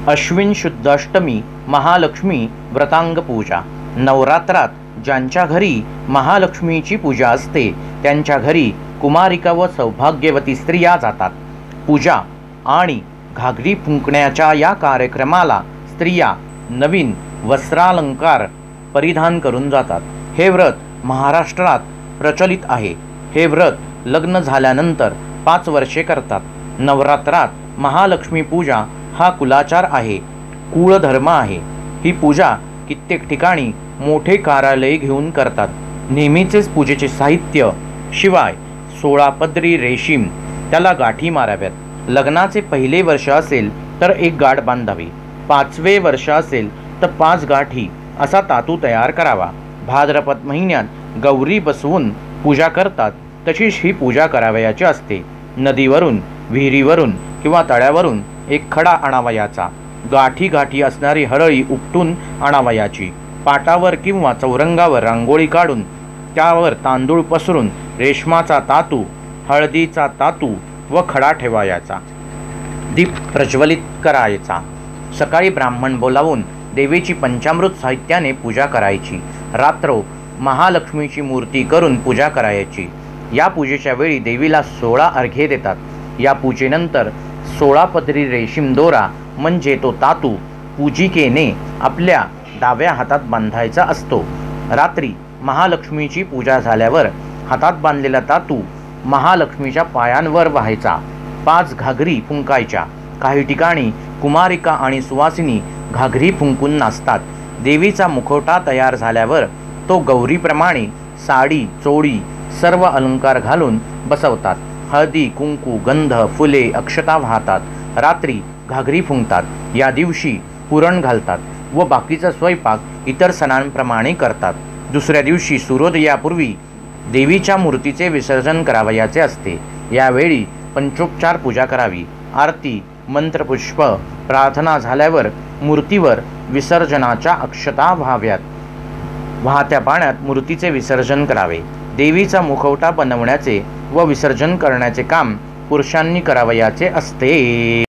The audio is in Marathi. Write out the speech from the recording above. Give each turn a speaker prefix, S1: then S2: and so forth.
S1: अश्विन शुद्ध अष्टमी महालक्ष्मी व्रतांग पूजा। नवरात्रात ज्यांच्या घरी महालक्ष्मीची पूजा असते त्यांच्या घरी कुमारिका व सौभाग्यवती स्त्रिया जातात। पूजा आणि घागरी फुंकण्याच्या या कार्यक्रमाला स्त्रिया नवीन वस्त्रालंकार परिधान करून जातात। हे व्रत महाराष्ट्रात प्रचलित आहे। हे व्रत लग्न झाल्यानंतर 5 वर्षे करतात। नवरात्रात महालक्ष्मी पूजा हा कुलाचार आहे, कुळधर्म आहे। ही पूजा कित्येक ठिकाणी मोठे कार्यालय घेऊन करतात। नेहमीचेच पूजेचे साहित्य शिवाय 16 पदरी रेशीम, त्याला गाठी माराव्यात। लग्नाचे पहिले वर्ष असेल तर 1 गाठ बांधावी, 5वे वर्ष असेल तर 5 गाठी असा तातू तयार करावा। भाद्रपद महिन्यात गौरी बसवून पूजा करतात तशीच ही पूजा करावयाची असते। नदीवरून, विहिरीवरून किंवा तळ्यावरून एक खडा आणावयाचा। गाठी गाठी असणारी हरळी उपटून आणावयाची। पाटावर किंवा चौरंगावर रांगोळी काढून त्यावर तांदूळ पसरून रेशमाचा तातू, हळदीचा तातू व खडा ठेवायचा। दीप प्रज्वलित करायचा। सकाळी ब्राह्मण बोलावून देवीची पंचामृत साहित्याने पूजा करायची। रात्र महालक्ष्मीची मूर्ती करून पूजा करायची। या पूजेच्या वेळी देवीला 16 अर्घ्ये देतात। या पूजेनंतर 16 पदरी रेशीम दोरा म्हणजे तो तातू पूजिकेने आपल्या डाव्या हातात बांधायचा असतो। रात्री महालक्ष्मीची पूजा झाल्यावर हातात बांधलेला तातू महालक्ष्मीच्या पायांवर व्हायचा। 5 घागरी फुंकायच्या। काही ठिकाणी कुमारिका आणि सुवासिनी घागरी फुंकून नाचतात। देवीचा मुखवटा तयार झाल्यावर तो गौरीप्रमाणे साडी, चोळी सर्व अलंकार घालून बसवतात। हळदी, कुंकू, गंध, फुले, अक्षता वाहतात। रात्री घागरी फुंकतात। या दिवशी पुरण घालतात व बाकीचा स्वयंपाक इतर सणांप्रमाणे करतात। दुसऱ्या दिवशी सूर्योदयापूर्वी देवीच्या मूर्तीचे विसर्जन करावयाचे असते। यावेळी पंचोपचार पूजा करावी। आरती, मंत्रपुष्प, प्रार्थना झाल्यावर मूर्तीवर विसर्जनाच्या अक्षता व्हाव्यात। वाहत्या पाण्यात मूर्तीचे विसर्जन करावे। देवीचा मुखवटा बनवण्याचे व विसर्जन करण्याचे काम पुरुषांनी करावयाचे असते।